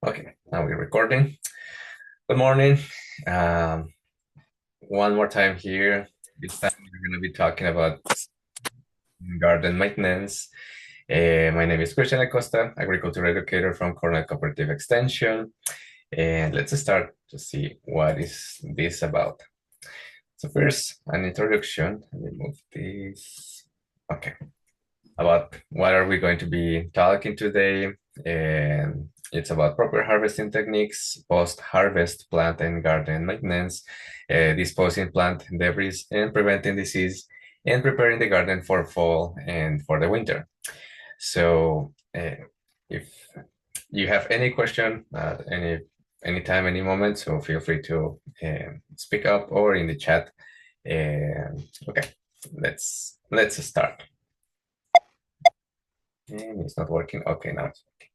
Okay, now we're recording. Good morning. Um, one more time here. This time we're going to be talking about garden maintenance. My name is Christian Acosta, agriculture educator from Cornell Cooperative Extension. And let's start to see what is this about. So first, an introduction. Let me move this. Okay. About what are we going to be talking today. And it's about proper harvesting techniques, post-harvest plant and garden maintenance, disposing plant debris and preventing disease, and preparing the garden for fall and for the winter. So if you have any question at anytime, any moment, so feel free to speak up or in the chat. Okay, let's start. And it's not working. Okay, now it's working.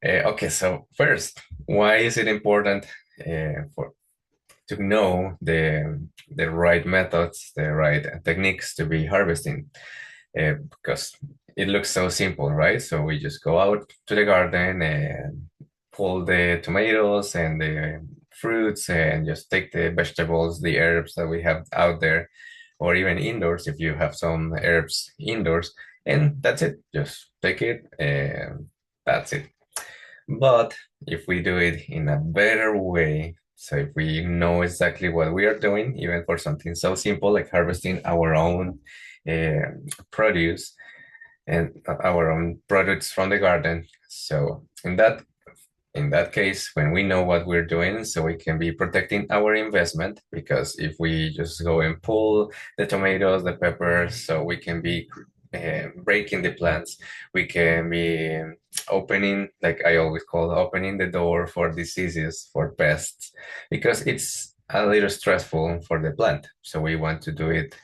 Okay, so first, why is it important for to know the right methods, the right techniques to be harvesting? Because it looks so simple, right? So we just go out to the garden and pull the tomatoes and the fruits and just take the vegetables, the herbs that we have out there, or even indoors if you have some herbs indoors, and that's it. Just take it and that's it. But if we do it in a better way, so if we know exactly what we are doing, even for something so simple like harvesting our own uh, produce and our own products from the garden. So in that case, when we know what we're doing, so we can be protecting our investment, because if we just go and pull the tomatoes, the peppers, so we can be breaking the plants, we can be opening, like I always call, opening the door for diseases, for pests, because it's a little stressful for the plant. So we want to do it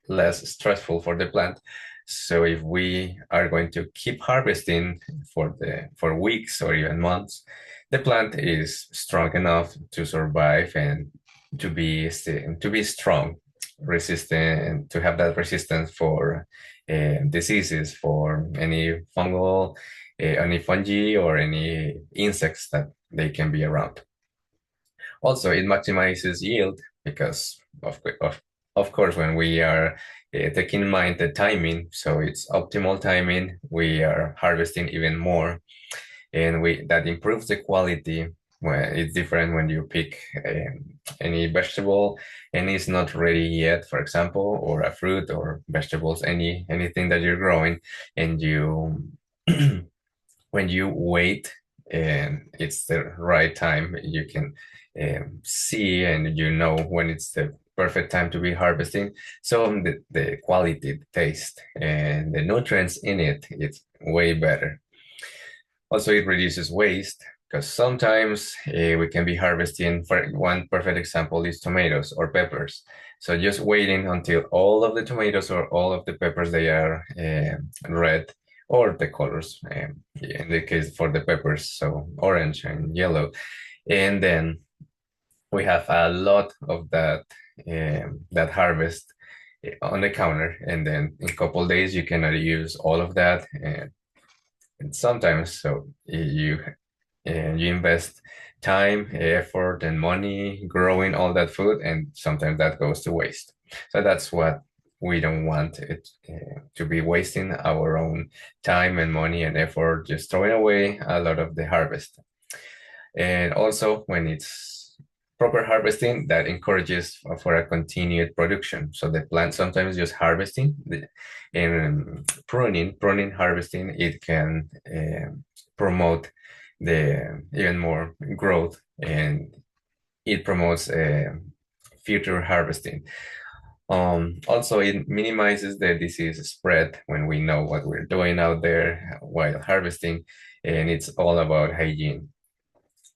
less stressful for the plant. So if we are going to keep harvesting for weeks or even months, the plant is strong enough to survive and to be strong, resistant, to have that resistance for diseases, for any any fungi or any insects that they can be around. Also, it maximizes yield because of course, when we are taking in mind the timing, so it's optimal timing, we are harvesting even more, and that improves the quality. When it's different when you pick any vegetable and it's not ready yet, for example, or a fruit or vegetables, anything that you're growing, and you when you wait and it's the right time, you can see and you know when it's the perfect time to be harvesting. So the quality, the taste, and the nutrients in it, it's way better. Also, it reduces waste because sometimes we can be harvesting. For one perfect example is tomatoes or peppers. So just waiting until all of the tomatoes or all of the peppers they are red, or the colors in the case for the peppers, so orange and yellow, and then we have a lot of that harvest on the counter, and then in a couple days you cannot use all of that, and sometimes so you invest time, effort, and money growing all that food, and sometimes that goes to waste. So that's what we don't want it to be, wasting our own time and money and effort, just throwing away a lot of the harvest. And also, when it's proper harvesting, that encourages for a continued production. So the plant sometimes just harvesting and pruning, harvesting, it can promote the even more growth, and it promotes future harvesting. Also, it minimizes the disease spread when we know what we're doing out there while harvesting, and it's all about hygiene.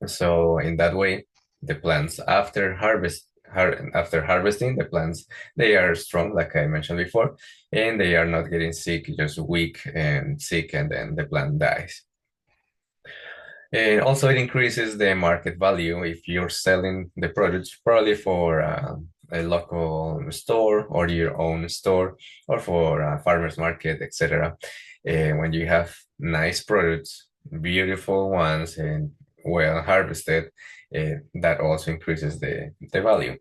So in that way, the plants after harvesting, the plants, they are strong, like I mentioned before, and they are not getting sick, just weak and sick, and then the plant dies. And also, it increases the market value if you're selling the products probably for a local store or your own store, or for a farmer's market, etc. When you have nice products, beautiful ones and well harvested, that also increases the value.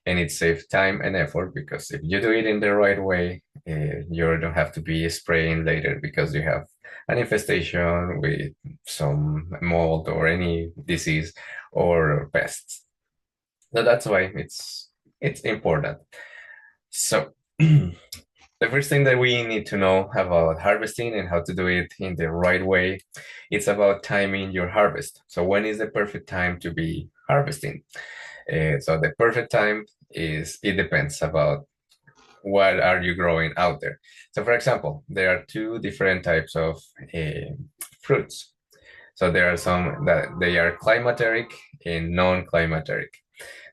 And it saves time and effort because if you do it in the right way, you don't have to be spraying later because you have an infestation with some mold or any disease or pests. So that's why it's important. So the first thing that we need to know about harvesting and how to do it in the right way, it's about timing your harvest. So when is the perfect time to be harvesting? So the perfect time is, it depends about what are you growing out there. So for example, there are two different types of fruits. So there are some that they are climateric and non-climateric.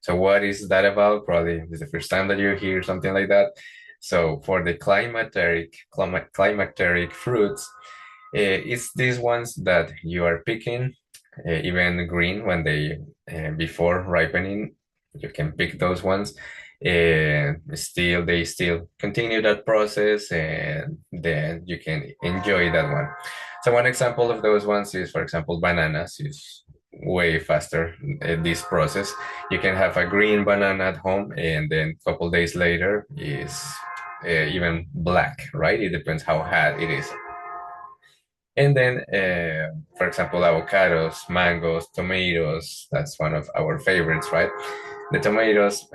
So what is that about? Probably is the first time that you hear something like that. So for the climacteric fruits, it's these ones that you are picking, even green when they before ripening, you can pick those ones. Still, they still continue that process, and then you can enjoy that one. So one example of those ones is, for example, bananas is way faster this process. You can have a green banana at home, and then a couple days later is even black, right? It depends how hot it is. And then, for example, avocados, mangoes, tomatoes, that's one of our favorites, right? The tomatoes,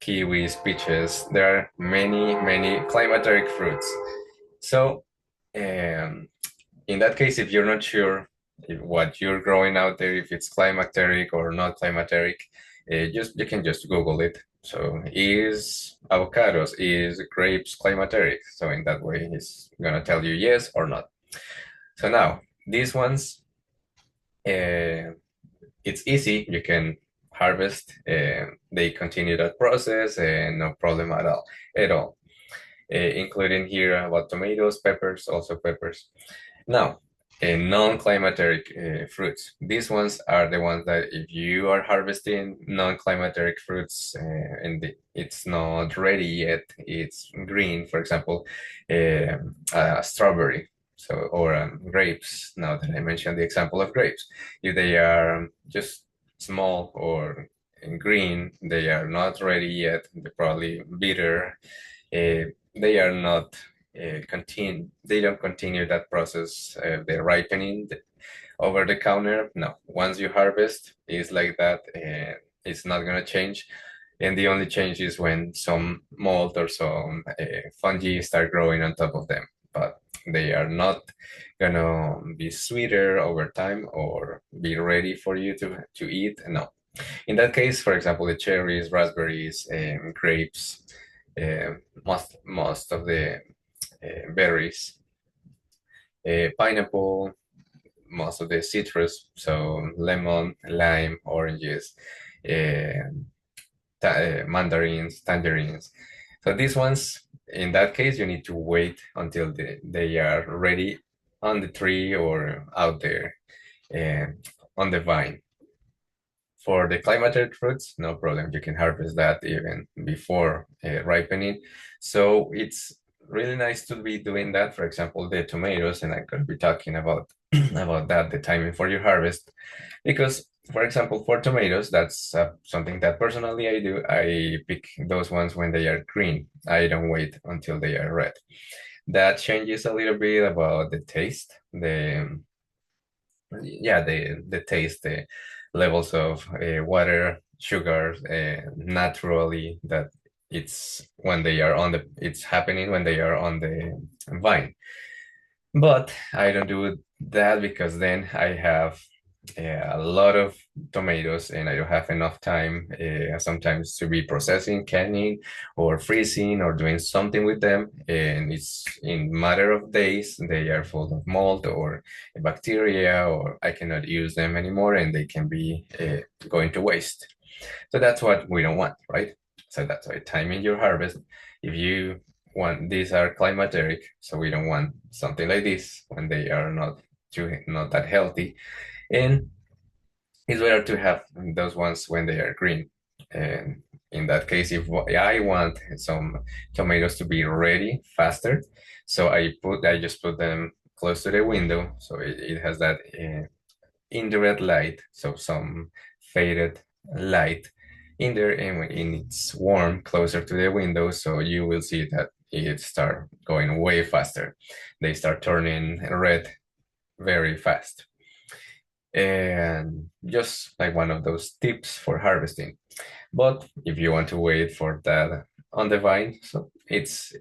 kiwis, peaches, there are many, many climateric fruits. So, in that case, if you're not sure if what you're growing out there, if it's climacteric or not climacteric, just you can just Google it. So, is avocados, is grapes climacteric? So in that way, it's gonna tell you yes or not. So now these ones, uh, it's easy. You can harvest. They continue that process, and no problem at all. At all, including here about tomatoes, peppers, also peppers. Now, non-climateric fruits. These ones are the ones that if you are harvesting non-climateric fruits and it's not ready yet, it's green, for example, strawberry. So, or grapes, now that I mentioned the example of grapes. If they are just small or green, they are not ready yet, they're probably bitter, they are not they don't continue that process, the ripening over the counter. No, once you harvest, it's like that, and it's not gonna change. And the only change is when some mold or some fungi start growing on top of them, but they are not gonna be sweeter over time or be ready for you to eat. No. In that case, for example, the cherries, raspberries, grapes, most of the berries, pineapple, most of the citrus, so lemon, lime, oranges, uh, mandarins, tangerines. So these ones, in that case, you need to wait until they are ready on the tree or out there uh, on the vine. For the climateric fruits, no problem. You can harvest that even before ripening. So it's really nice to be doing that. For example, the tomatoes, and I'm going to be talking about about that, the timing for your harvest, because for example, for tomatoes, that's something that personally I do. I pick those ones when they are green. I don't wait until they are red. That changes a little bit about the taste, the yeah, the taste, the levels of water, sugar, naturally that it's when they are on the it's happening when they are on the vine. But I don't do that because then I have a lot of tomatoes and I don't have enough time sometimes to be processing, canning, or freezing or doing something with them. And it's in matter of days, they are full of mold or bacteria, or I cannot use them anymore and they can be going to waste. So that's what we don't want, right? So that's why timing your harvest. If you want, these are climateric, so we don't want something like this when they are not that healthy. And it's better to have those ones when they are green. And in that case, if I want some tomatoes to be ready faster, so I just put them close to the window, so it has that indirect light, so some faded light in there, and when it's warm closer to the window, so you will see that it start going way faster. They start turning red very fast. And just like one of those tips for harvesting. But if you want to wait for that on the vine, so it's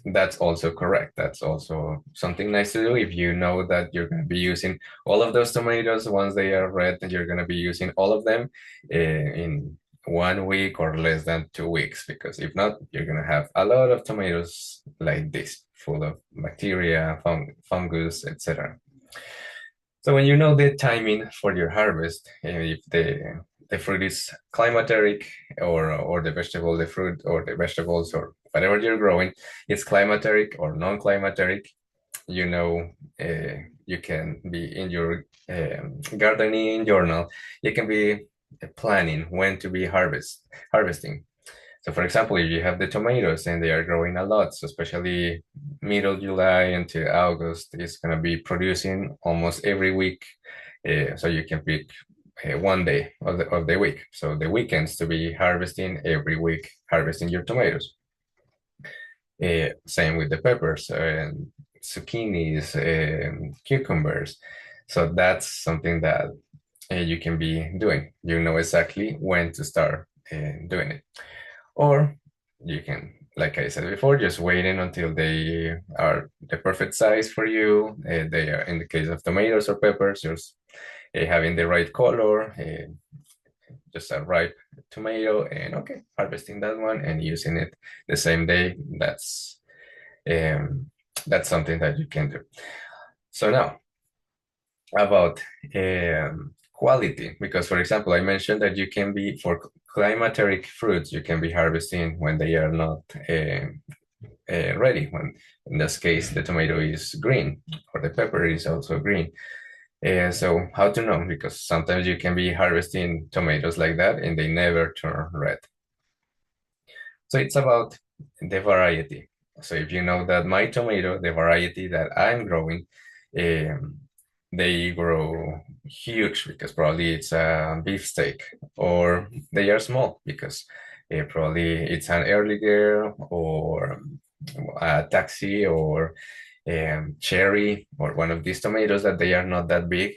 that's also correct. That's also something nice to do. If you know that you're going to be using all of those tomatoes once they are red, and you're going to be using all of them in 1 week or less than 2 weeks, because if not, you're going to have a lot of tomatoes like this, full of bacteria, fungus, etc. So when you know the timing for your harvest, if the fruit is climateric, or the vegetable, the fruit or the vegetables or whatever you're growing, it's climateric or non-climateric, you know, you can be in your gardening journal, you can be planning when to be harvesting. So for example, if you have the tomatoes and they are growing a lot, so especially middle July until August, it's going to be producing almost every week. So you can pick one day of the week. So the weekends to be harvesting every week, harvesting your tomatoes. Same with the peppers and zucchinis and cucumbers. So that's something that you can be doing. You know exactly when to start doing it. Or you can, like I said before, just waiting until they are the perfect size for you. They are, in the case of tomatoes or peppers, just having the right color, just a ripe tomato, and okay, harvesting that one and using it the same day. Um, that's something that you can do. So now about quality, because for example, I mentioned that you can be, for climateric fruits, you can be harvesting when they are not ready, when in this case the tomato is green or the pepper is also green. So how to know? Because sometimes you can be harvesting tomatoes like that and they never turn red. So it's about the variety. So if you know that my tomato, the variety that I'm growing, um, they grow huge because probably it's a beefsteak, or they are small because probably it's an early girl, or a taxi, or cherry, or one of these tomatoes that they are not that big.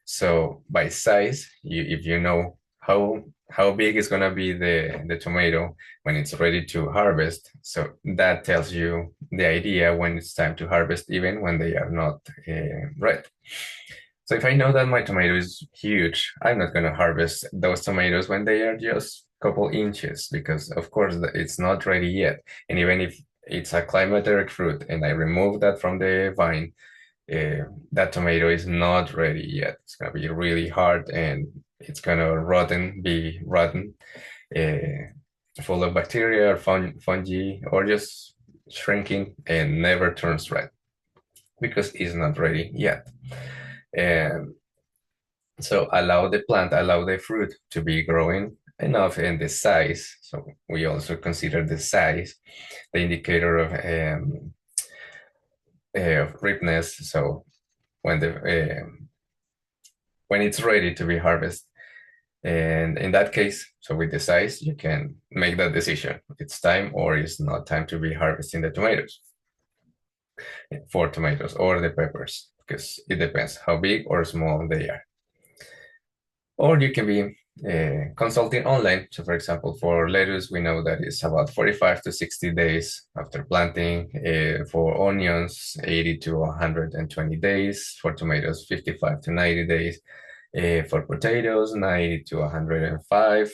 So by size, if you know how big is going to be the tomato when it's ready to harvest, so that tells you the idea when it's time to harvest, even when they are not red. So if I know that my tomato is huge, I'm not going to harvest those tomatoes when they are just a couple inches, because of course it's not ready yet. And even if it's a climateric fruit and I remove that from the vine, that tomato is not ready yet. It's going to be really hard, and it's going to be rotten, full of bacteria or fungi, or just shrinking and never turns red because it's not ready yet. And so allow the fruit to be growing enough in the size. So we also consider the size, the indicator of ripeness. So when when it's ready to be harvested, and in that case, so with the size, you can make that decision. It's time or it's not time to be harvesting the tomatoes, for tomatoes or the peppers, because it depends how big or small they are. Or you can be consulting online. So for example, for lettuce, we know that it's about 45 to 60 days after planting. For onions, 80 to 120 days. For tomatoes, 55 to 90 days. For potatoes, 90 to 105,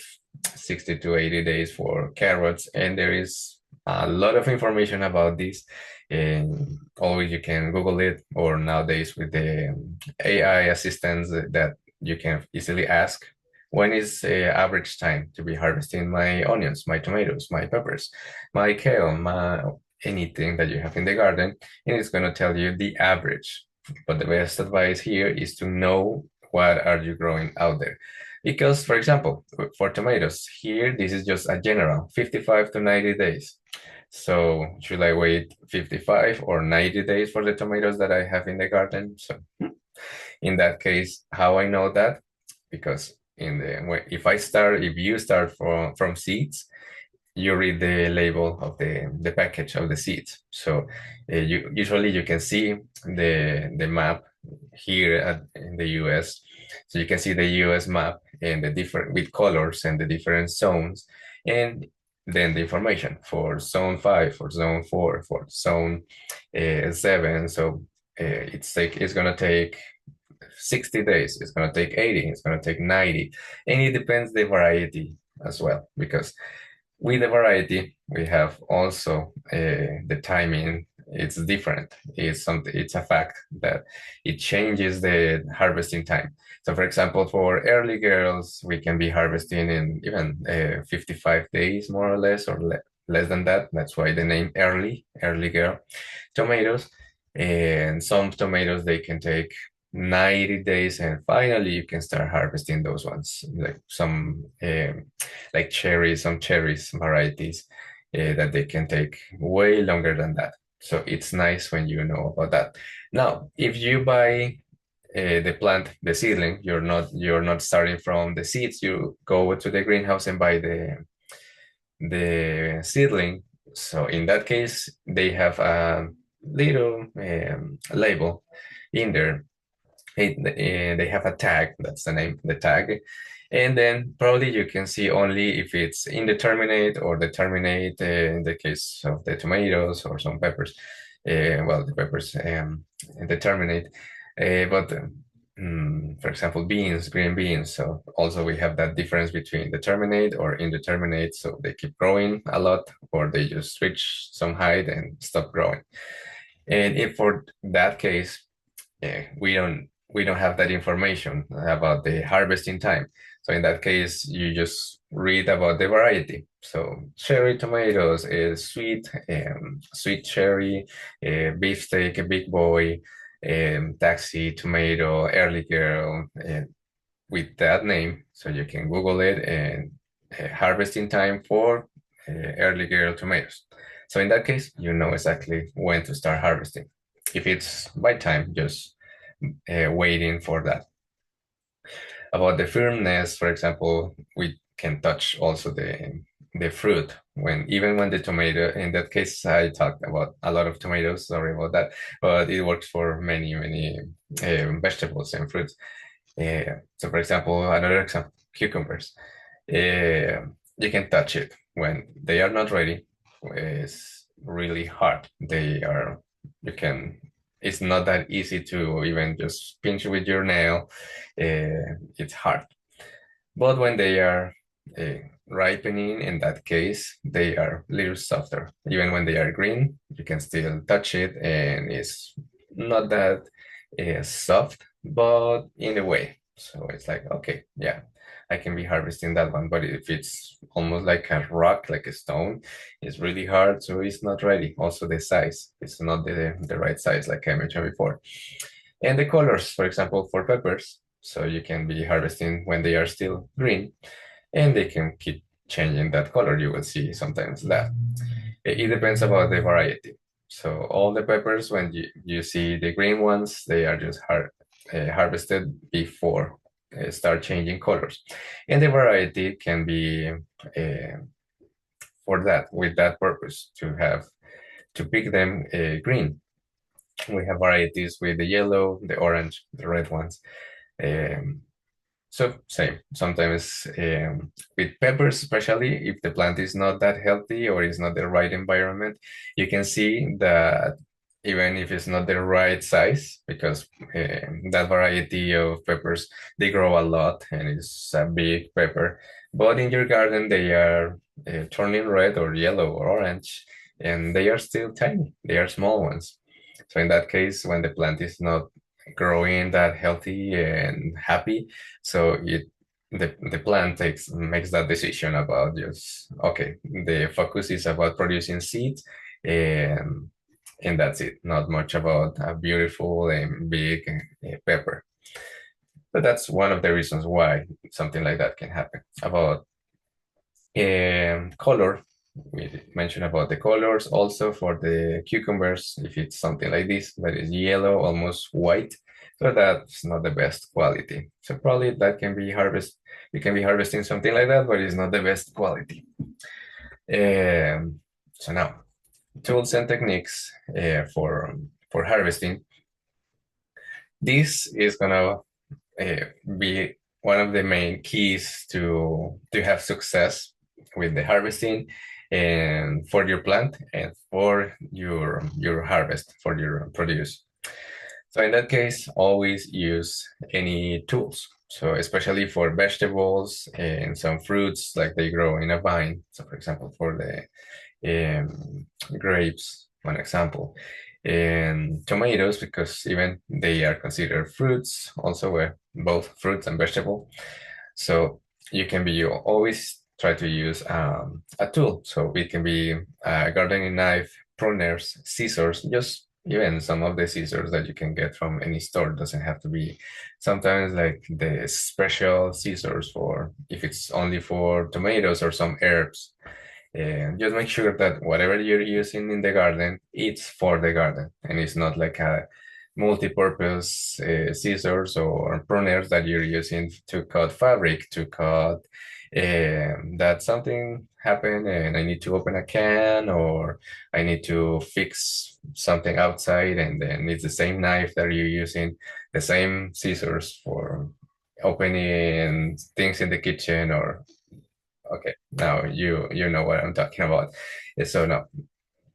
60 to 80 days for carrots. And there is a lot of information about this. And always you can Google it, or nowadays with the AI assistants that you can easily ask, when is the average time to be harvesting my onions, my tomatoes, my peppers, my kale, anything that you have in the garden, and it's going to tell you the average. But the best advice here is to know what are you growing out there. Because, for example, for tomatoes, here, this is just a general 55 to 90 days. So should I wait 55 or 90 days for the tomatoes that I have in the garden? So in that case, how I know that? Because if you start from seeds, you read the label of the package of the seeds. So you can see the map here in the US. So you can see the US map and the different with colors and the different zones, and then the information for zone 5, for zone 4, for zone 7. So it's gonna take 60 days, it's gonna take 80, it's gonna take 90, and it depends the variety as well, because with the variety, we have also the timing. It's different. It's something. It's a fact that it changes the harvesting time. So, for example, for early girls, we can be harvesting in even 55 days, more or less, or less than that. That's why the name early girl tomatoes. And some tomatoes they can take 90 days, and finally you can start harvesting those ones, like like cherries, some cherries varieties that they can take way longer than that. So it's nice when you know about that. Now, if you buy the plant, the seedling, you're not starting from the seeds. You go to the greenhouse and buy the seedling. So in that case, they have a little label in there. They have a tag, that's the name, the tag. And then probably you can see only if it's indeterminate or determinate in the case of the tomatoes or some peppers. Well, the peppers determinate. But for example, beans, green beans. So also we have that difference between determinate or indeterminate. So they keep growing a lot, or they just switch some height and stop growing. And if for that case, we don't have that information about the harvesting time. So in that case, you just read about the variety. So cherry tomatoes is sweet, sweet cherry, beefsteak, a big boy, taxi tomato, early girl, with that name. So you can Google it, and harvesting time for early girl tomatoes. So in that case, you know exactly when to start harvesting. If it's by time, just waiting for that. About the firmness, for example, we can touch also the fruit, when the tomato, in that case I talked about a lot of tomatoes, sorry about that, but it works for many vegetables and fruits. So for example, another example, cucumbers. You can touch it when they are not ready. It's really hard. You can, it's not that easy to even just pinch with your nail. It's hard. But when they are uh, ripening, in that case, they are a little softer. Even when they are green, you can still touch it, and it's not that soft, but in a way. So it's like, okay, yeah, I can be harvesting that one. But if it's almost like a rock, like a stone, it's really hard. So it's not ready. Also, the size, it's not the right size, like I mentioned before. And the colors, for example, for peppers. So you can be harvesting when they are still green, and they can keep changing that color. You will see sometimes that. It depends about the variety. So all the peppers, when you see the green ones, they are just harvested before start changing colors. And the variety can be for that, with that purpose, to pick them green. We have varieties with the yellow, the orange, the red ones. Um, so same. Sometimes with peppers, especially if the plant is not that healthy or is not the right environment, you can see that even if it's not the right size, because that variety of peppers, they grow a lot and it's a big pepper. But in your garden, they are turning red or yellow or orange, and they are still tiny. They are small ones. So in that case, when the plant is not growing that healthy and happy, so the plant makes that decision about just, okay, the focus is about producing seeds, and that's it. Not much about a beautiful and big pepper. But that's one of the reasons why something like that can happen. About color. We mentioned about the colors also for the cucumbers. If it's something like this, that is yellow, almost white, so that's not the best quality. So probably that can be harvest. You can be harvesting something like that, but it's not the best quality. So now, tools and techniques for harvesting. This is gonna be one of the main keys to have success with the harvesting and for your plant and for your harvest for your produce. So in that case, always use any tools. So especially for vegetables and some fruits like they grow in a vine. So for example, for the grapes, one example, and tomatoes, because even they are considered fruits, also both fruits and vegetable. So you can be always try to use a tool. So it can be a gardening knife, pruners, scissors, just even some of the scissors that you can get from any store doesn't have to be sometimes like the special scissors for if it's only for tomatoes or some herbs. And just make sure that whatever you're using in the garden, it's for the garden and it's not like a multi-purpose scissors or pruners that you're using to cut fabric, to cut that something happened and I need to open a can or I need to fix something outside and then it's the same knife that you're using, the same scissors for opening things in the kitchen or okay, now you know what I'm talking about. So now,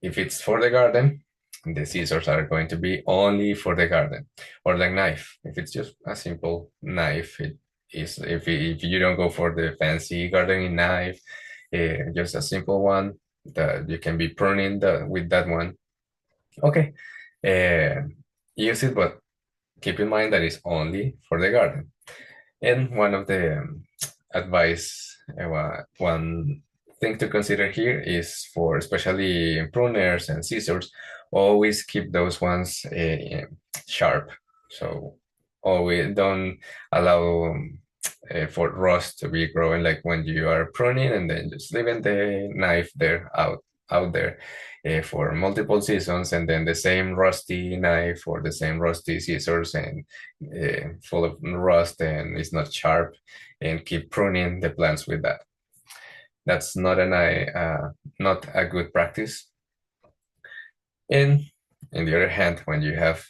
if it's for the garden, the scissors are going to be only for the garden, or the knife. If it's just a simple knife, it is. If you don't go for the fancy gardening knife, just a simple one that you can be pruning with that one. Okay, uh, use it, but keep in mind that it's only for the garden. And one of the advice, one thing to consider here is for especially pruners and scissors, always keep those ones sharp. So always don't allow for rust to be growing like when you are pruning and then just leaving the knife there out there for multiple seasons and then the same rusty knife or the same rusty scissors and full of rust and it's not sharp and keep pruning the plants with that. That's not a good practice. And on the other hand, when you have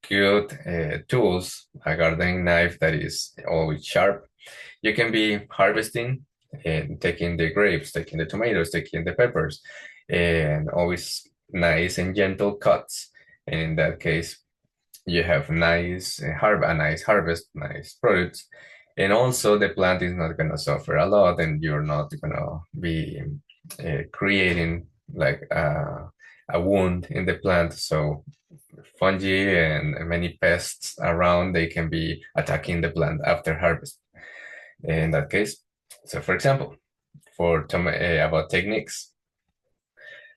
good tools, a gardening knife that is always sharp, you can be harvesting and taking the grapes, taking the tomatoes, taking the peppers, and always nice and gentle cuts. And in that case, you have a nice harvest, nice products, and also the plant is not going to suffer a lot, and you're not going to be creating like a wound in the plant. So fungi and many pests around, they can be attacking the plant after harvest. In that case, so for example, about techniques.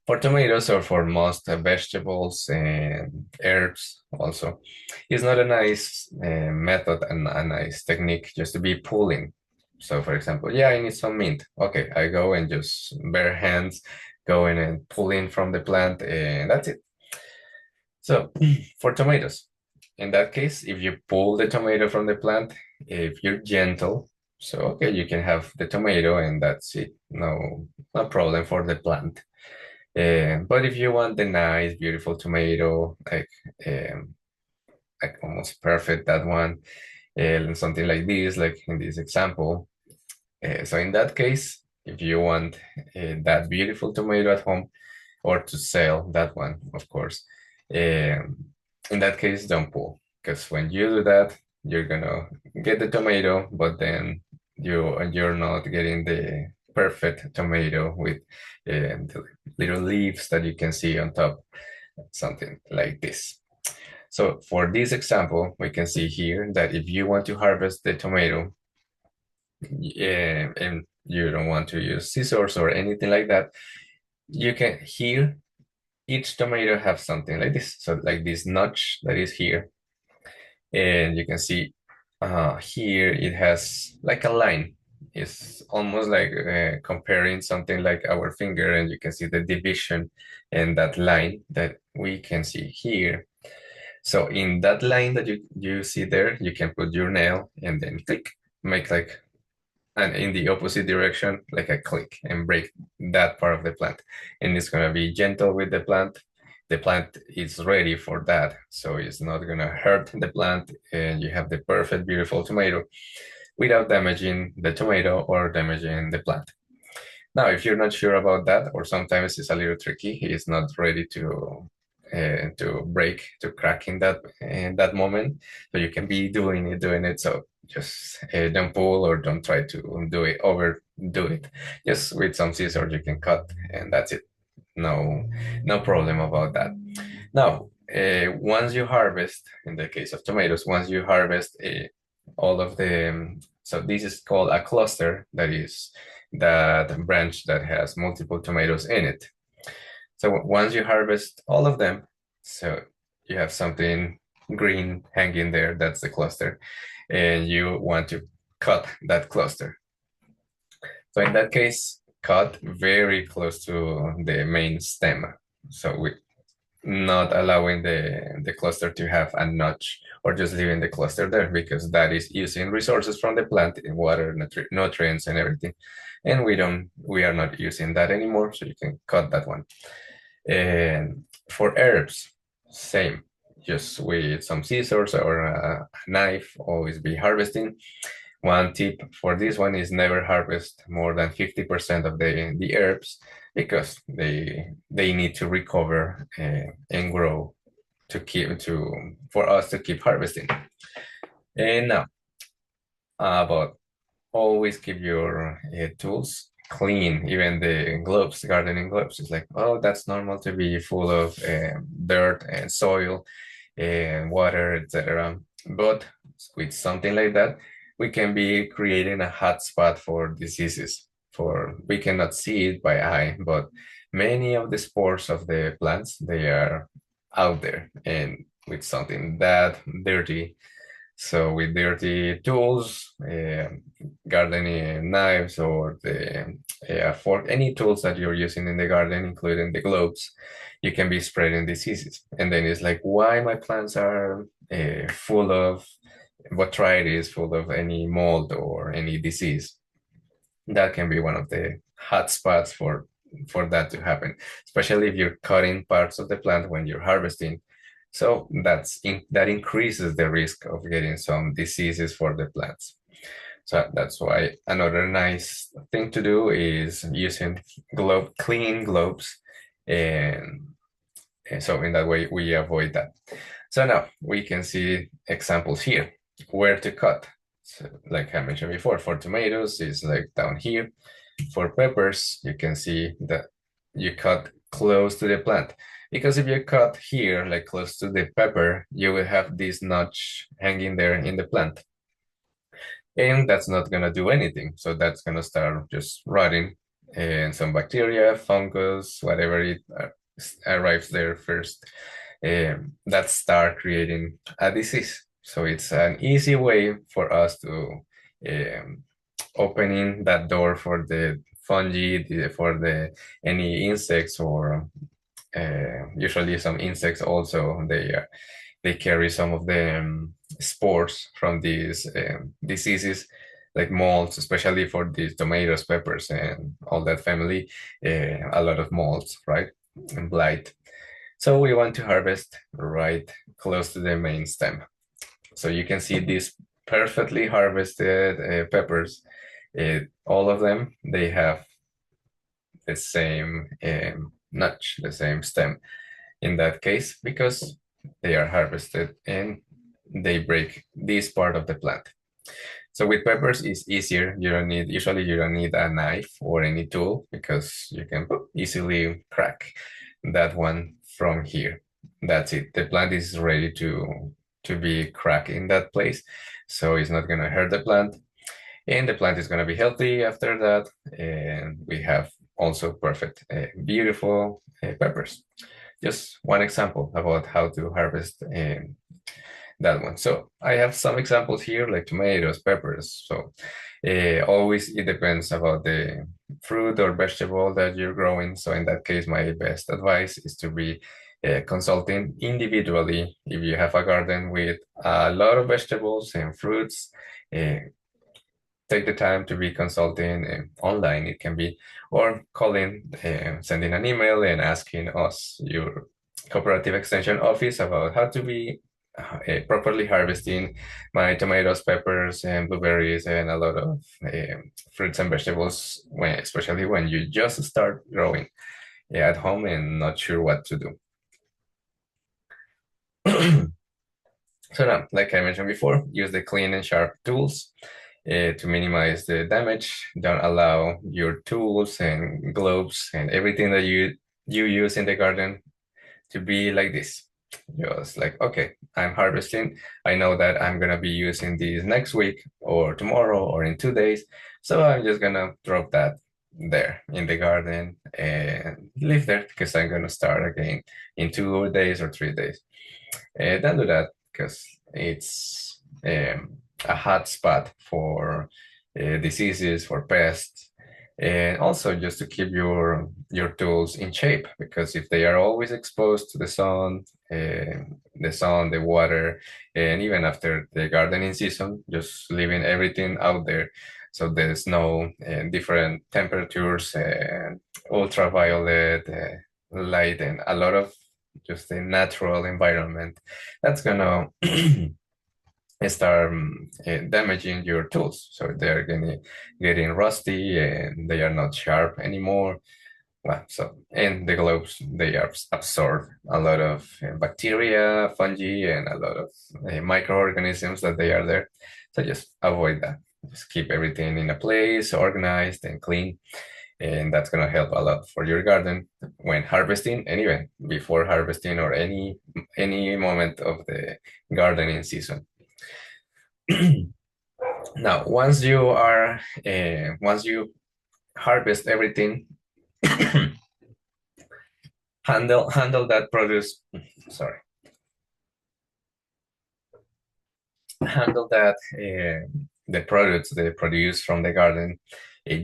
For tomatoes or for most vegetables and herbs also, it's not a nice method and a nice technique just to be pulling. So for example, yeah, I need some mint. Okay, I go and just bare hands go in and pull in from the plant and that's it. So for tomatoes, in that case, if you pull the tomato from the plant, if you're gentle, so okay, you can have the tomato and that's it. No problem for the plant. But if you want the nice, beautiful tomato, um, like almost perfect, that one, and something like this, like in this example. So in that case, if you want that beautiful tomato at home or to sell that one, of course, in that case, don't pull because when you do that, you're gonna get the tomato, but then you're not getting the perfect tomato with the little leaves that you can see on top, something like this. So for this example, we can see here that if you want to harvest the tomato and you don't want to use scissors or anything like that, you can here each tomato have something like this. So like this notch that is here, and you can see here it has like a line. It's almost like comparing something like our finger, and you can see the division in that line that we can see here. So in that line that you see there, you can put your nail and then click, make like, and in the opposite direction, like a click, and break that part of the plant. And it's gonna be gentle with the plant. The plant is ready for that, so it's not gonna hurt the plant, and you have the perfect, beautiful tomato without damaging the tomato or damaging the plant. Now, if you're not sure about that, or sometimes it's a little tricky, it's not ready to break, to crack in that moment. So you can be doing it. So just don't pull or don't try to overdo it. Just with some scissors you can cut, and that's it. No, no problem about that. Now, once you harvest, in the case of tomatoes, once you harvest all of the, so this is called a cluster, that is that branch that has multiple tomatoes in it. So once you harvest all of them, so you have something green hanging there, that's the cluster, and you want to cut that cluster. So in that case, cut very close to the main stem. So we not allowing the cluster to have a notch, or just leaving the cluster there, because that is using resources from the plant in water, nutrients and everything. And we are not using that anymore, so you can cut that one. And for herbs, same, just with some scissors or a knife, always be harvesting. One tip for this one is never harvest more than 50% of the herbs, because they need to recover and grow for us to keep harvesting. And now, about always keep your tools clean, even the gloves, gardening gloves. It's like, oh, that's normal to be full of dirt and soil and water, etc. But with something like that, we can be creating a hot spot for diseases. For we cannot see it by eye, but many of the spores of the plants, they are out there, and with something that dirty, so with dirty tools, gardening knives, or the fork, any tools that you're using in the garden, including the gloves, you can be spreading diseases. And then it's like, why my plants are full of botrytis, full of any mold or any disease? That can be one of the hot spots for that to happen, especially if you're cutting parts of the plant when you're harvesting. So that increases the risk of getting some diseases for the plants. So that's why another nice thing to do is using clean gloves, and, and so in that way we avoid that. So now we can see examples here where to cut. So like I mentioned before, for tomatoes is like down here. For peppers, you can see that you cut close to the plant, because if you cut here, like close to the pepper, you will have this notch hanging there in the plant, and that's not gonna do anything. So that's gonna start just rotting, and some bacteria, fungus, whatever it arrives there first, that start creating a disease. So it's an easy way for us to opening that door for the fungi, for the any insects, or usually some insects also, they carry some of the spores from these diseases, like molds, especially for these tomatoes, peppers, and all that family, a lot of molds, right? And blight. So we want to harvest right close to the main stem. So you can see these perfectly harvested peppers. All of them, they have the same notch, the same stem in that case, because they are harvested and they break this part of the plant. So with peppers, it's easier. Usually you don't need a knife or any tool, because you can easily crack that one from here. That's it. The plant is ready to be cracked in that place. So it's not gonna hurt the plant, and the plant is gonna be healthy after that. And we have also perfect, beautiful peppers. Just one example about how to harvest that one. So I have some examples here, like tomatoes, peppers. So always it depends about the fruit or vegetable that you're growing. So in that case, my best advice is to be consulting individually. If you have a garden with a lot of vegetables and fruits, uh, take the time to be consulting online. It can be, or calling, sending an email and asking us, your cooperative extension office, about how to be properly harvesting my tomatoes, peppers, and blueberries, and a lot of fruits and vegetables, especially when you just start growing at home and not sure what to do. So now, like I mentioned before, use the clean and sharp tools to minimize the damage. Don't allow your tools and gloves and everything that you use in the garden to be like this. Just like, okay, I'm harvesting. I know that I'm gonna be using these next week or tomorrow or in 2 days. So I'm just gonna drop that there in the garden and leave there because I'm gonna start again in 2 days or 3 days. Don't do that because it's a hot spot for diseases, for pests, and also just to keep your tools in shape. Because if they are always exposed to the water, and even after the gardening season, just leaving everything out there, so there's no different temperatures, ultraviolet light, and a lot of just a natural environment that's gonna start damaging your tools. So they're getting rusty and they are not sharp anymore. Well, so and the gloves, they absorb a lot of bacteria, fungi, and a lot of microorganisms that they are there. So just avoid that. Just keep everything in a place, organized and clean, and that's going to help a lot for your garden when harvesting, and even before harvesting or any moment of the gardening season. Now, once you harvest everything, handle that produce. Sorry, handle that the products they produce from the garden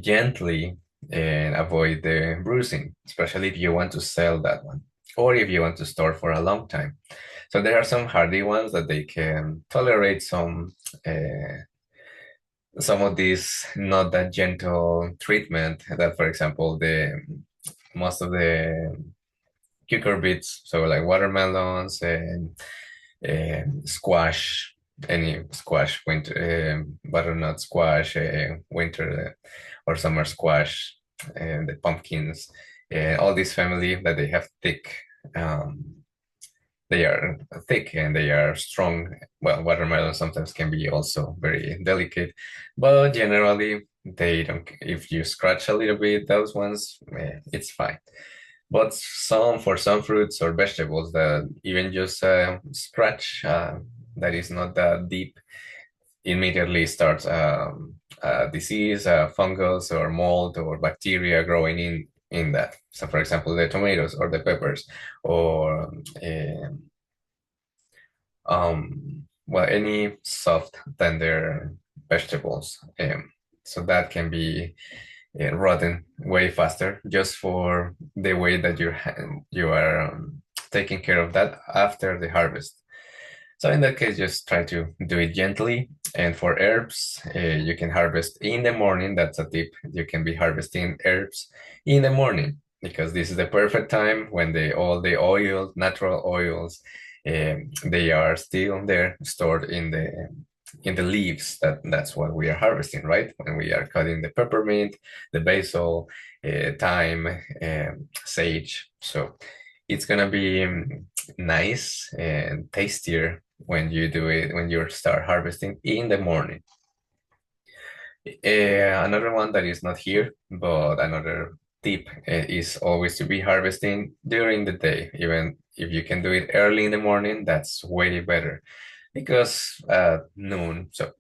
gently and avoid the bruising, especially if you want to sell that one or if you want to store for a long time. So there are some hardy ones that they can tolerate some of these not that gentle treatment that, for example, the most of the cucurbits, so like watermelons and squash, any squash, winter butternut squash, winter or summer squash, and the pumpkins, all this family that they have thick. They are thick and they are strong. Well, watermelon sometimes can be also very delicate, but generally they don't. If you scratch a little bit, those ones, it's fine. But for some fruits or vegetables that even just scratch that is not that deep immediately starts a disease, fungus or mold or bacteria growing in that. So for example, the tomatoes or the peppers or well, any soft, tender vegetables. So that can be rotten way faster just for the way that you are taking care of that after the harvest. So in that case, just try to do it gently. And for herbs, you can harvest in the morning. That's a tip. You can be harvesting herbs in the morning because this is the perfect time when all the oil, natural oils, they are still there, stored in the leaves. That's what we are harvesting, right? When we are cutting the peppermint, the basil, thyme, sage. So it's gonna be nice and tastier when you do it when you start harvesting in the morning. Another one that is not here, but another tip is always to be harvesting during the day. Even if you can do it early in the morning, that's way better because at noon, so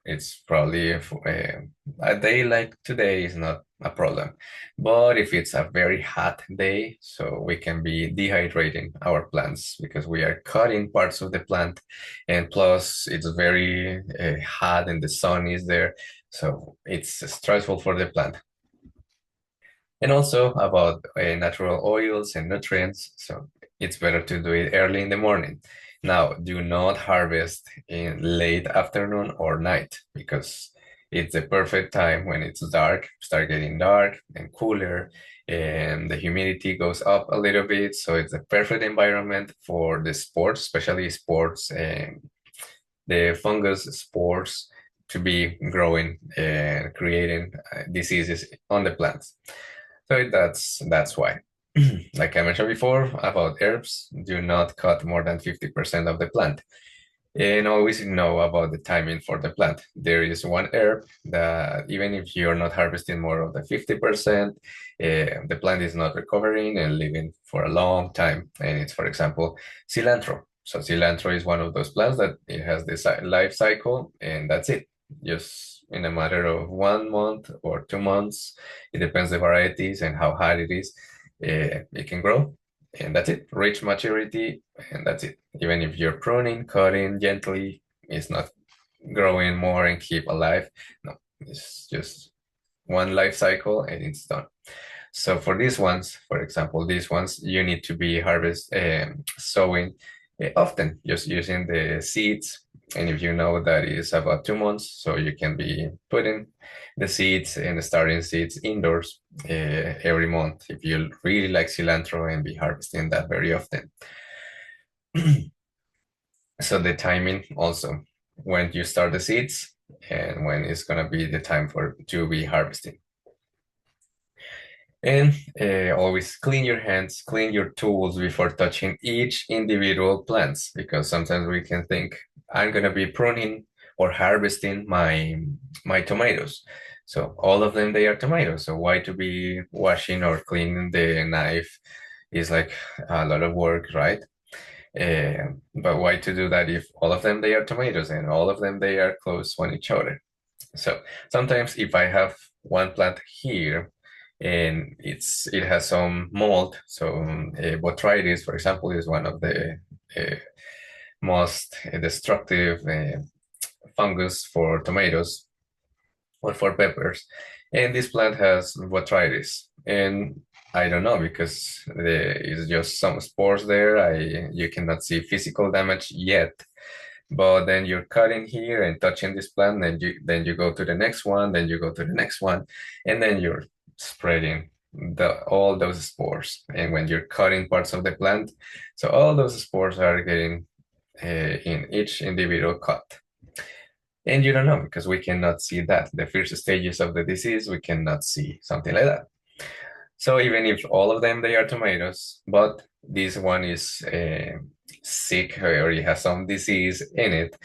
it's probably a day like today is not a problem. But if it's a very hot day, so we can be dehydrating our plants because we are cutting parts of the plant, and plus it's very hot and the sun is there, so it's stressful for the plant. And also about natural oils and nutrients. So it's better to do it early in the morning. Now, do not harvest in late afternoon or night because it's the perfect time when it's dark, start getting dark and cooler, and the humidity goes up a little bit. So it's a perfect environment for the spores, especially spores and the fungus spores to be growing and creating diseases on the plants. So that's why. Like I mentioned before about herbs, do not cut more than 50% of the plant. And always know about the timing for the plant. There is one herb that even if you're not harvesting more of the 50%, the plant is not recovering and living for a long time. And it's, for example, cilantro. So cilantro is one of those plants that it has this life cycle, and that's it. Just in a matter of 1 month or 2 months, it depends the varieties and how hard it is. It can grow, and that's it. Reach maturity, and that's it. Even if you're pruning, cutting gently, it's not growing more and keep alive. No, it's just one life cycle and it's done. So for these ones, for example, these ones, you need to be sowing often, just using the seeds. And if you know that is about 2 months, so you can be putting the seeds and starting seeds indoors every month if you really like cilantro and be harvesting that very often. So the timing also, when you start the seeds and when it's gonna be the time for to be harvesting. And always clean your hands, clean your tools before touching each individual plants, because sometimes we can think, I'm gonna be pruning or harvesting my tomatoes. So all of them, they are tomatoes. So why to be washing or cleaning the knife is like a lot of work, right? But why to do that if all of them, they are tomatoes and all of them, they are close on each other? So sometimes if I have one plant here and it has some mold, so botrytis, for example, is one of the most destructive fungus for tomatoes or for peppers. And this plant has botrytis. And I don't know because there is just some spores there. You cannot see physical damage yet. But then you're cutting here and touching this plant, and you go to the next one, then you go to the next one, and then you're spreading all those spores. And when you're cutting parts of the plant, so all those spores are getting in each individual cut. And you don't know because we cannot see that. The first stages of the disease, we cannot see something like that. So even if all of them, they are tomatoes, but this one is sick or it has some disease in it,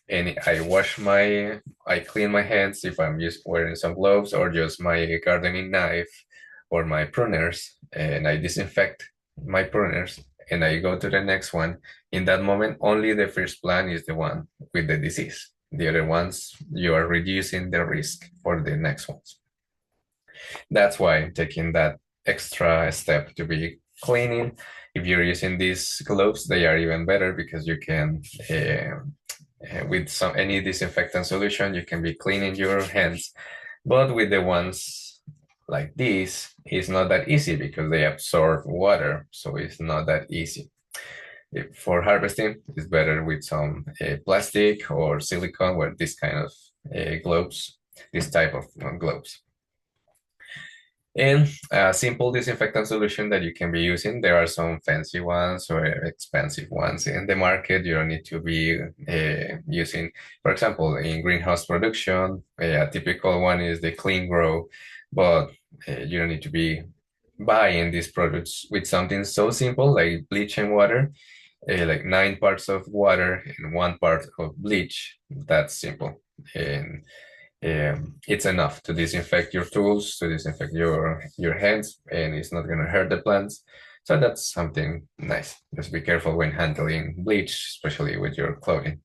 and I clean my hands if I'm just wearing some gloves or just my gardening knife or my pruners, and I disinfect my pruners and I go to the next one. In that moment, only the first plant is the one with the disease. The other ones, you are reducing the risk for the next ones. That's why I'm taking that extra step to be cleaning. If you're using these gloves, they are even better because you can, with any disinfectant solution, you can be cleaning your hands. But with the ones like this, it's not that easy because they absorb water, so it's not that easy. For harvesting, it's better with some plastic or silicone, where this kind of gloves, this type of gloves. And a simple disinfectant solution that you can be using. There are some fancy ones or expensive ones in the market. You don't need to be using, for example, in greenhouse production, a typical one is the Clean Grow, but you don't need to be buying these products with something so simple like bleach and water, like 9 parts of water and 1 part of bleach. That's simple. And it's enough to disinfect your tools, to disinfect your hands, and it's not going to hurt the plants. So that's something nice. Just be careful when handling bleach, especially with your clothing.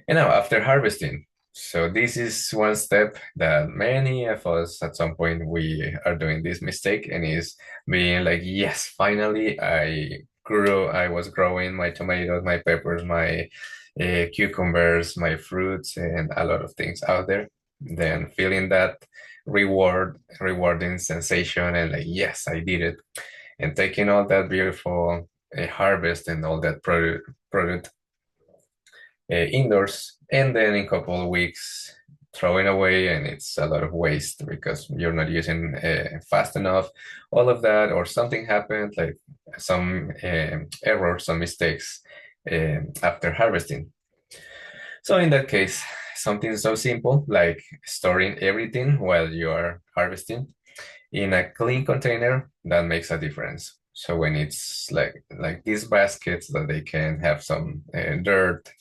And now after harvesting, So this is one step that many of us at some point we are doing this mistake, and is being like, yes, finally I was growing my tomatoes, my peppers, my cucumbers, my fruits, and a lot of things out there. Then feeling that rewarding sensation, and like, yes, I did it. And taking all that beautiful harvest and all that product indoors, and then in a couple of weeks throwing away, and it's a lot of waste because you're not using fast enough all of that, or something happened, like some errors, some mistakes after harvesting. So in that case, something so simple like storing everything while you are harvesting in a clean container, that makes a difference. So when it's like these baskets that they can have some dirt,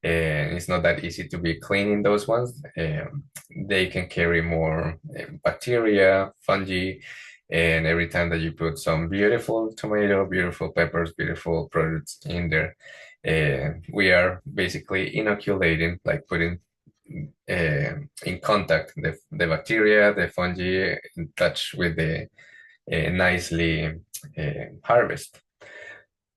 and it's not that easy to be cleaning those ones, they can carry more bacteria, fungi, and every time that you put some beautiful tomato, beautiful peppers, beautiful products in there, we are basically inoculating, like putting in contact the bacteria, the fungi, in touch with the nicely harvest,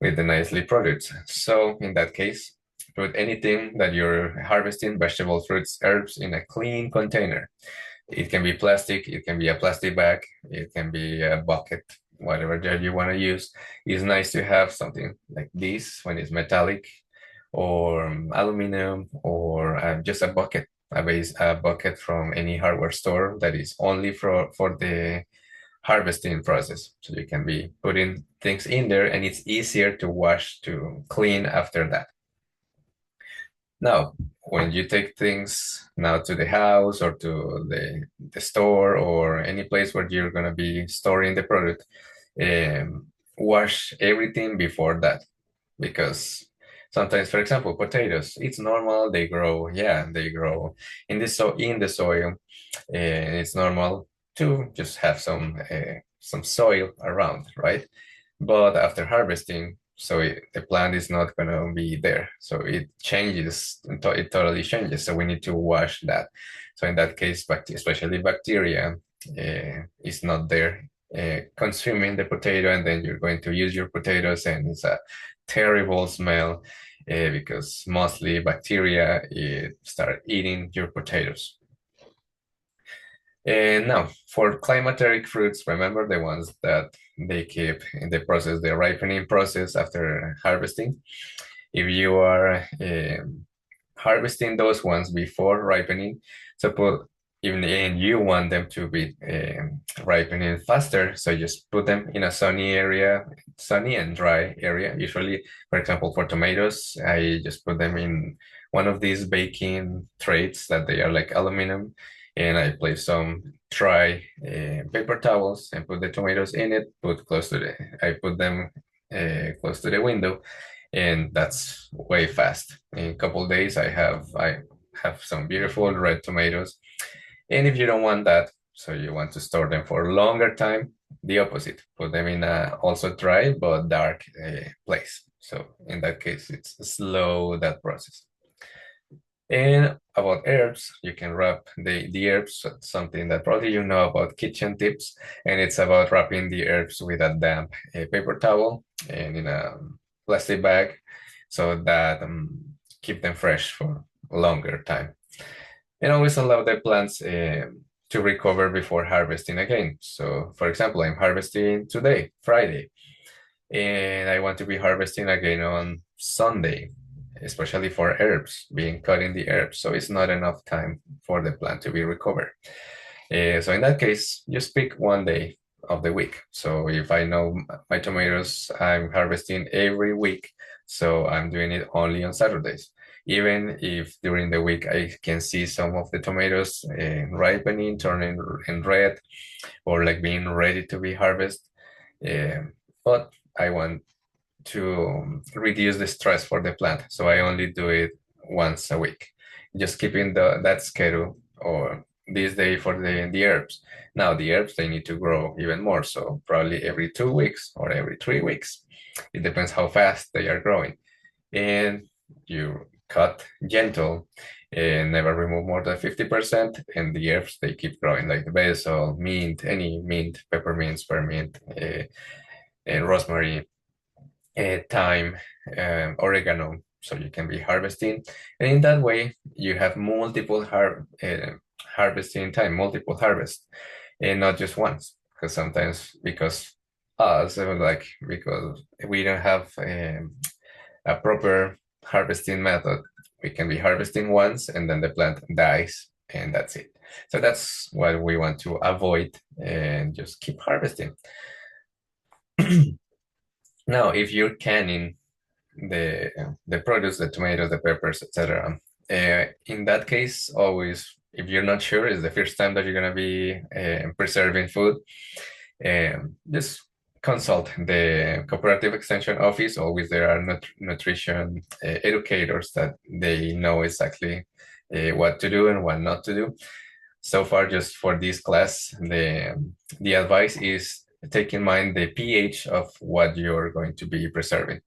with the nicely products. So in that case, put anything that you're harvesting, vegetables, fruits, herbs, in a clean container. It can be plastic, it can be a plastic bag, it can be a bucket, whatever that you want to use. It's nice to have something like this when it's metallic, or aluminum, or just a bucket, a bucket from any hardware store that is only for the harvesting process. So you can be putting things in there, and it's easier to wash, to clean after that. Now, when you take things now to the house, or to the store, or any place where you're going to be storing the product, wash everything before that. Because sometimes, for example, potatoes, it's normal, they grow, yeah, they grow in the soil, and it's normal to just have some soil around, right? But after harvesting, the plant is not going to be there, so it changes, it totally changes, so we need to wash that. So in that case, especially bacteria, is not there consuming the potato, and then you're going to use your potatoes, and it's a terrible smell, because mostly bacteria start eating your potatoes. And now, for climateric fruits, remember the ones that they keep in the process, the ripening process after harvesting. If you are harvesting those ones before ripening, suppose even and you want them to be ripening faster, so just put them in a sunny area, sunny and dry area. Usually, for example, for tomatoes, I just put them in one of these baking trays that they are like aluminum, and I place some dry paper towels and put the tomatoes in it. I put them close to the window, and that's way fast. In a couple days, I have some beautiful red tomatoes. And if you don't want that, so you want to store them for a longer time, the opposite. Put them in a also dry but dark place. So in that case, it's slow that process. And about herbs, you can wrap the herbs, something that probably you know about kitchen tips, and it's about wrapping the herbs with a damp paper towel and in a plastic bag, so that keep them fresh for a longer time. And always allow the plants to recover before harvesting again. So for example, I'm harvesting today, Friday, and I want to be harvesting again on Sunday, especially for herbs, being cut in the herbs. So it's not enough time for the plant to be recovered. So in that case, just pick one day of the week. So if I know my tomatoes, I'm harvesting every week, so I'm doing it only on Saturdays. Even if during the week I can see some of the tomatoes ripening, turning in red, or like being ready to be harvested, but I want to reduce the stress for the plant, so I only do it once a week, just keeping that schedule, or this day for the herbs. Now the herbs, they need to grow even more, so probably every 2 weeks or every 3 weeks. It depends how fast they are growing. And you cut gentle and never remove more than 50%. And the herbs, they keep growing like the basil, mint, any mint, peppermint, spearmint, rosemary, thyme, oregano. So you can be harvesting. And in that way, you have multiple harvesting time, multiple harvests, and not just once. Because sometimes, because us, like, because we don't have a proper harvesting method. We can be harvesting once and then the plant dies and that's it. So that's what we want to avoid and just keep harvesting. Now, if you're canning the produce, the tomatoes, the peppers, etc., in that case, always, if you're not sure, it's the first time that you're gonna be preserving food, just consult the cooperative extension office. Always there are nutrition educators that they know exactly what to do and what not to do. So far, just for this class, the advice is take in mind the pH of what you're going to be preserving.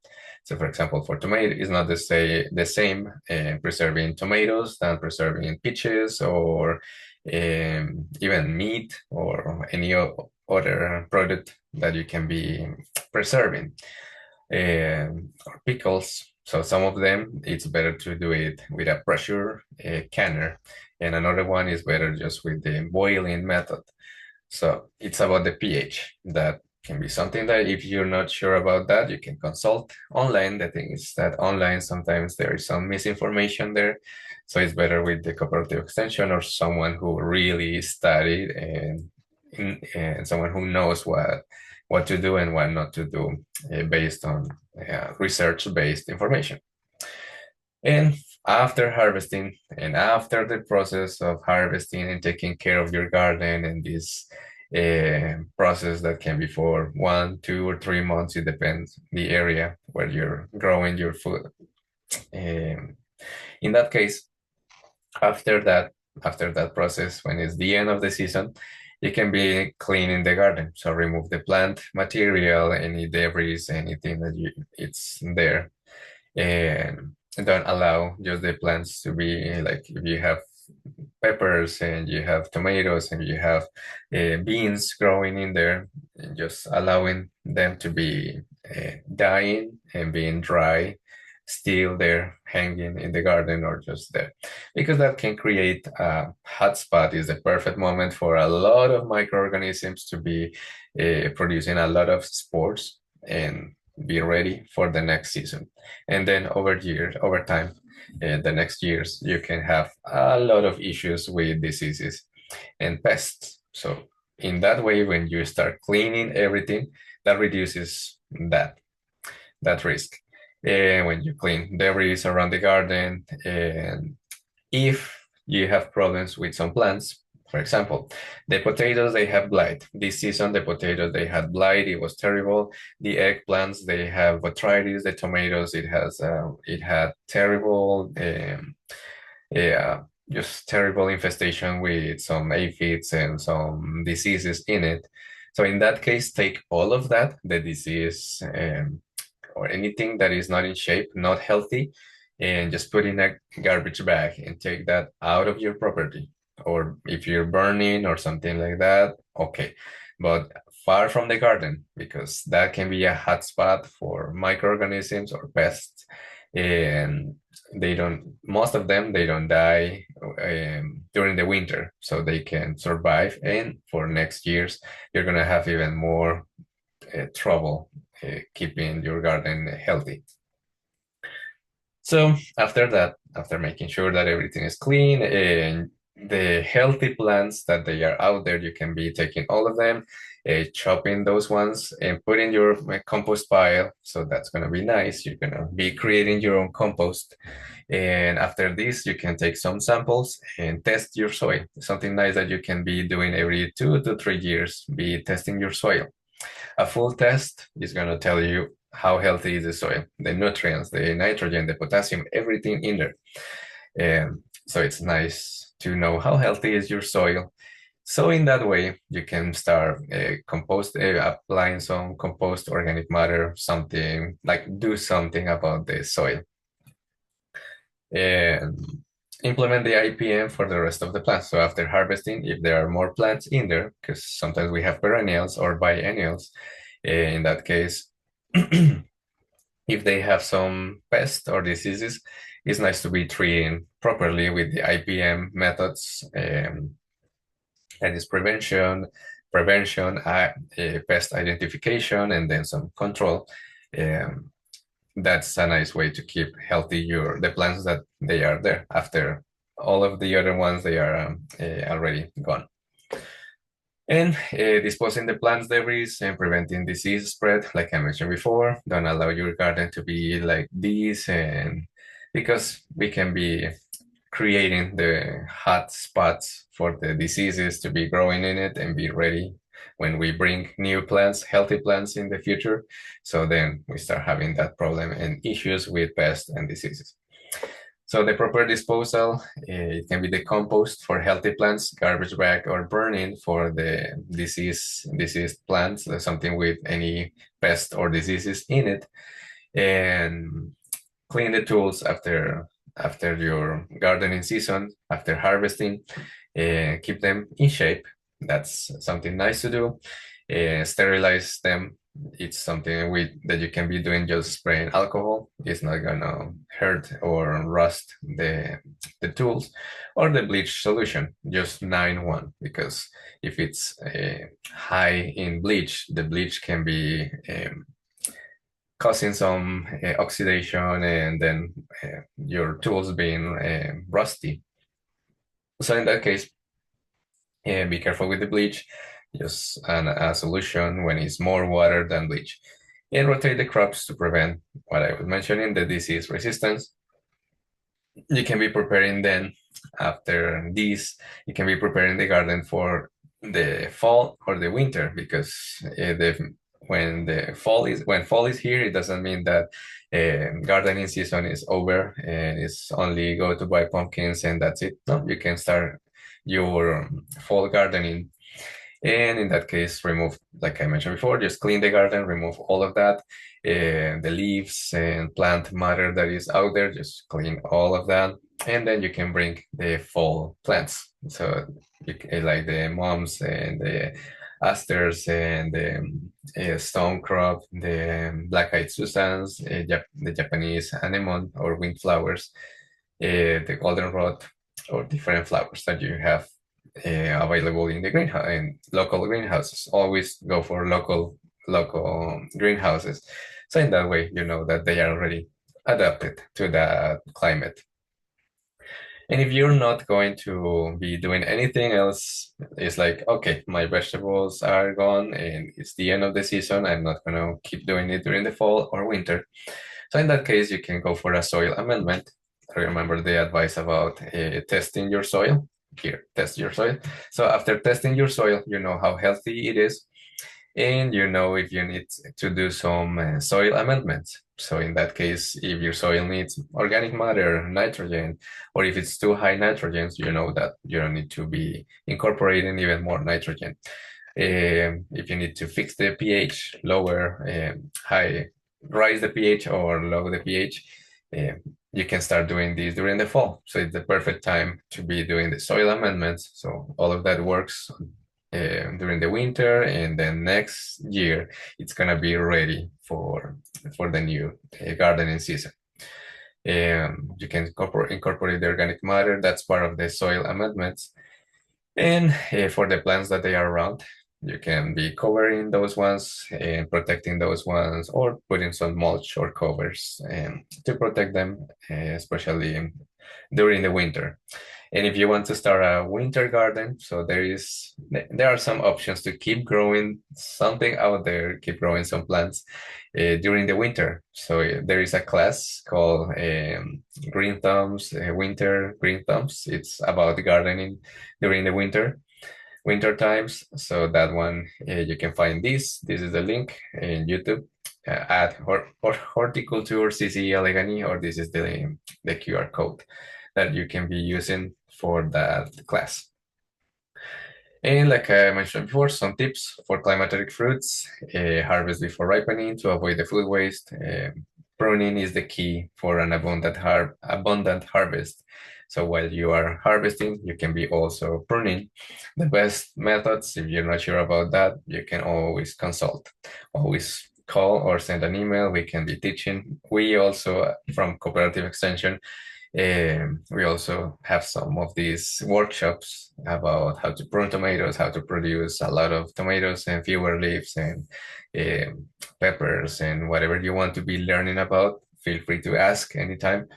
So for example, for tomato, it's not the same preserving tomatoes than preserving peaches or even meat or any other product that you can be preserving, or pickles. So some of them, it's better to do it with a pressure canner, and another one is better just with the boiling method. So it's about the pH. That can be something that if you're not sure about that, you can consult online. The thing is that online sometimes there is some misinformation there. So it's better with the cooperative extension or someone who really studied and someone who knows what to do and what not to do based on research-based information. And after harvesting and after the process of harvesting and taking care of your garden and this process that can be for 1, 2, or 3 months, it depends the area where you're growing your food. In that case, after that process, when it's the end of the season, you can be cleaning the garden. So remove the plant material, any debris, anything that it's there, and don't allow just the plants to be like, if you have peppers and you have tomatoes and you have beans growing in there, and just allowing them to be dying and being dry, still there hanging in the garden or just there, because that can create a hot spot. Is the perfect moment for a lot of microorganisms to be producing a lot of spores and be ready for the next season. And then over time, the next years, you can have a lot of issues with diseases and pests. So in that way, when you start cleaning everything, that reduces that risk. And when you clean debris around the garden, and if you have problems with some plants, for example, the potatoes, they have blight. This season, the potatoes, they had blight. It was terrible. The eggplants, they have botrytis. The tomatoes, it had terrible, just terrible infestation with some aphids and some diseases in it. So in that case, take all of that, the disease, or anything that is not in shape, not healthy, and just put in a garbage bag and take that out of your property. Or if you're burning or something like that, okay. But far from the garden, because that can be a hot spot for microorganisms or pests. And most of them, they don't die during the winter, so they can survive. And for next years, you're gonna have even more trouble keeping your garden healthy. So after that, after making sure that everything is clean and the healthy plants that they are out there, you can be taking all of them, chopping those ones and put in your compost pile. So that's going to be nice. You're going to be creating your own compost. And after this, you can take some samples and test your soil. Something nice that you can be doing every 2 to 3 years, be testing your soil. A full test is going to tell you how healthy is the soil, the nutrients, the nitrogen, the potassium, everything in there. And so it's nice to know how healthy is your soil. So in that way, you can start applying some compost, organic matter, something like do something about the soil. and implement the IPM for the rest of the plants. So after harvesting, if there are more plants in there, because sometimes we have perennials or biennials, in that case, if they have some pests or diseases, it's nice to be treating properly with the IPM methods. That is prevention, pest identification, and then some control. Um, that's a nice way to keep healthy the plants that they are there after all of the other ones they are already gone. And disposing the plants debris and preventing disease spread, like I mentioned before. Don't allow your garden to be like this, and because we can be creating the hot spots for the diseases to be growing in it and be ready when we bring new plants, healthy plants in the future. So then we start having that problem and issues with pests and diseases. So the proper disposal, it can be the compost for healthy plants, garbage bag, or burning for the diseased plants, something with any pest or diseases in it. And clean the tools after your gardening season, after harvesting, keep them in shape. That's something nice to do. Sterilize them. It's something that you can be doing just spraying alcohol. It's not gonna hurt or rust the tools, or the bleach solution, just 9-1, because if it's high in bleach, the bleach can be causing some oxidation, and then your tools being rusty. So in that case, be careful with the bleach. Just a solution when it's more water than bleach. And rotate the crops to prevent what I was mentioning, the disease resistance. You can be preparing then, after this, you can be preparing the garden for the fall or the winter, because when fall is here, it doesn't mean that gardening season is over and it's only go to buy pumpkins and that's it. No, you can start your fall gardening, and in that case, remove, like I mentioned before, just clean the garden, remove all of that, the leaves and plant matter that is out there, just clean all of that. And then you can bring the fall plants. So like the mums and the asters and the stone crop, the black-eyed Susans, the Japanese anemone or wind flowers, the goldenrod, or different flowers that you have available in the greenhouse, in local greenhouses. Always go for local greenhouses. So in that way, you know that they are already adapted to that climate. And if you're not going to be doing anything else, it's like, okay, my vegetables are gone and it's the end of the season. I'm not going to keep doing it during the fall or winter. So in that case, you can go for a soil amendment. Remember the advice about testing your soil. Here, test your soil. So after testing your soil, you know how healthy it is, and you know if you need to do some soil amendments. So in that case, if your soil needs organic matter, nitrogen, or if it's too high nitrogen, you know that you don't need to be incorporating even more nitrogen. If you need to fix the pH, rise the pH or lower the pH, you can start doing this during the fall. So it's the perfect time to be doing the soil amendments. So all of that works during the winter, and then next year it's gonna be ready for the new gardening season. You can incorporate the organic matter. That's part of the soil amendments. And for the plants that they are around, you can be covering those ones and protecting those ones, or putting some mulch or covers to protect them, especially during the winter. And if you want to start a winter garden, so there are some options to keep growing something out there, keep growing some plants during the winter. So there is a class called Green Thumbs, Winter Green Thumbs. It's about gardening during the winter times. So that one, you can find this. This is the link in YouTube at Horticulture CC Allegany, or this is the QR code that you can be using for that class. And like I mentioned before, some tips for climateric fruits: harvest before ripening to avoid the food waste. pruning is the key for an abundant harvest. So while you are harvesting, you can be also pruning. The best methods, if you're not sure about that, you can always consult, always call or send an email. We can be teaching. We also, from Cooperative Extension, we also have some of these workshops about how to prune tomatoes, how to produce a lot of tomatoes and fewer leaves and peppers and whatever you want to be learning about. Feel free to ask anytime.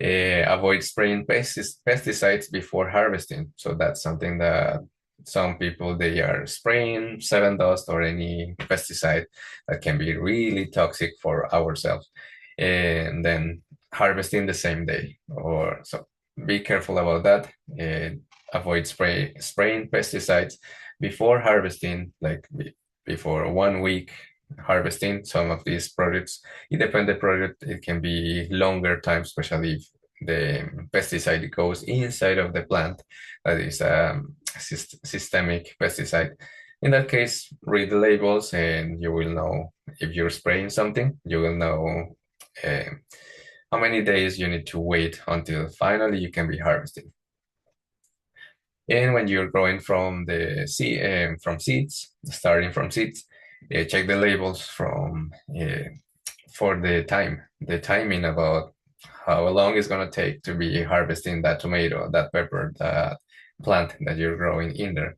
Avoid spraying pesticides before harvesting. So that's something that some people they are spraying 7-Dust or any pesticide that can be really toxic for ourselves, and then harvesting the same day. Or so be careful about that. Avoid spraying pesticides before harvesting, like before 1 week harvesting some of these products. It depends the product. It can be longer time, especially if the pesticide goes inside of the plant. That is a systemic pesticide. In that case, read the labels and you will know if you're spraying something. You will know uh, how many days you need to wait until finally you can be harvesting. And when you're growing from the from seeds, starting from seeds, check the labels from for the timing about how long it's gonna take to be harvesting that tomato, that pepper, that plant that you're growing in there.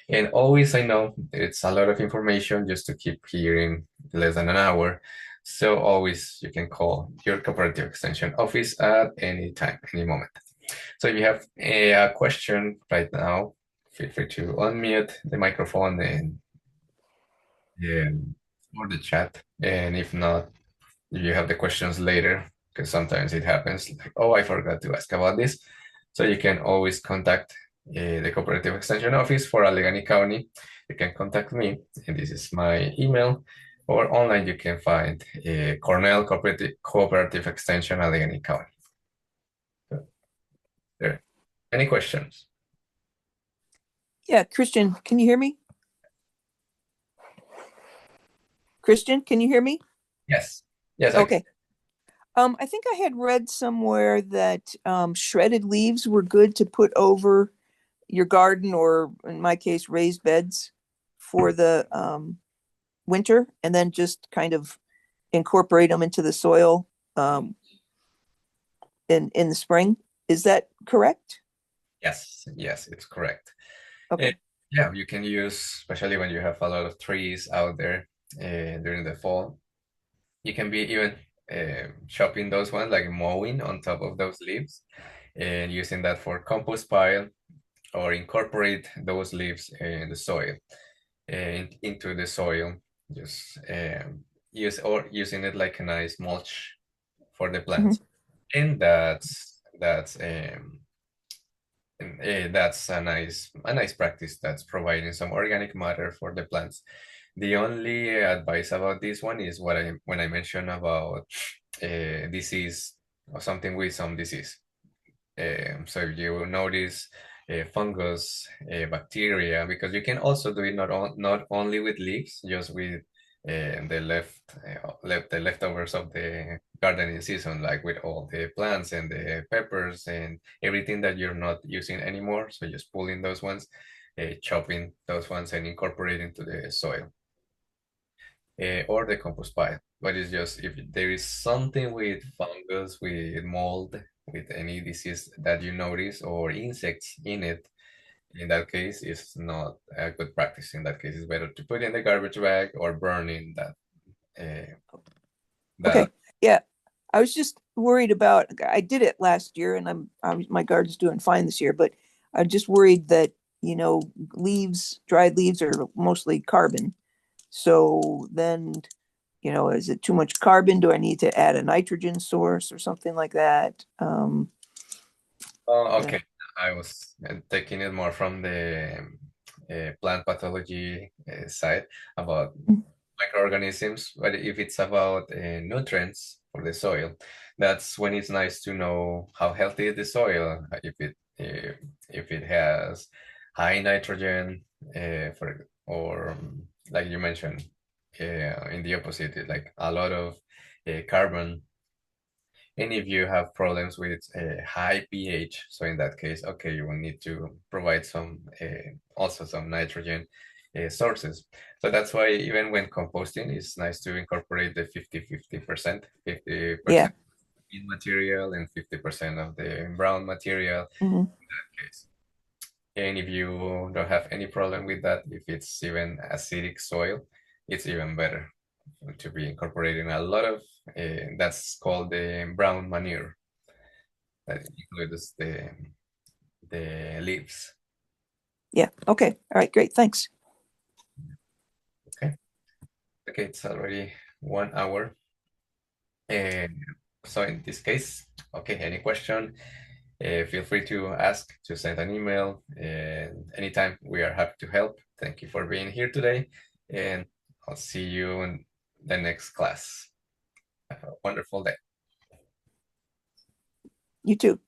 And always, I know it's a lot of information just to keep hearing less than an hour. So always you can call your cooperative extension office at any time, any moment. So if you have a question right now, feel free to unmute the microphone and or the chat. And if not, if you have the questions later, because sometimes it happens like, oh, I forgot to ask about this. So you can always contact the Cooperative Extension Office for Allegany County. You can contact me, and this is my email. Or online, you can find Cornell Cooperative Extension Allegany County. So, there. Any questions? Yeah, Christian, can you hear me? Christian, can you hear me? Yes. Yes, I can. Okay. I think I had read somewhere that shredded leaves were good to put over your garden, or in my case, raised beds for the winter, and then just kind of incorporate them into the soil um, in the spring. Is that correct? Yes, yes, it's correct. Uh, Okay. yeah, you can use, especially when you have a lot of trees out there during the fall. You can be even chopping those ones, like mowing on top of those leaves and using that for compost pile or incorporate those leaves in the soil, into the soil. Just using it like a nice mulch for the Mhm. plants. And that's a nice practice that's providing some organic matter for the plants. The only advice about this one is when I mentioned about disease or something with some disease. So if you notice fungus, bacteria, because you can also do it not only with leaves, just with the leftovers of the gardening season, like with all the plants and the peppers and everything that you're not using anymore. So just pulling those ones, chopping those ones, and incorporating to the soil or the compost pile. But it's just if there is something with fungus, with mold, with any disease that you notice or insects in it, in that case, it's not a good practice. In that case, it's better to put in the garbage bag or burn in uh, that. Okay. Yeah. I was just worried about, I did it last year, and my garden's doing fine this year, but I'm just worried that, leaves, dried leaves are mostly carbon. So then, is it too much carbon? Do I need to add a nitrogen source or something like that? Oh, Yeah. okay. I was taking it more from the plant pathology side about microorganisms, but if it's about nutrients for the soil, that's when it's nice to know how healthy is the soil, if it has high nitrogen, or like you mentioned, in the opposite, like a lot of carbon. And if you have problems with a high pH, so in that case, okay, you will need to provide some also some nitrogen sources. So that's why even when composting, it's nice to incorporate the 50-50%, 50% Yeah. green material and 50% of the brown material Hmm. in that case. And if you don't have any problem with that, if it's even acidic soil, it's even better to be incorporating a lot of that's called the brown manure that includes the leaves. Yeah. Okay. All right. Great. Thanks. Okay. Okay, it's already 1 hour. And so in this case, okay, any question, feel free to ask, to send an email, and anytime we are happy to help. Thank you for being here today, and I'll see you in the next class. Have a wonderful day. You too.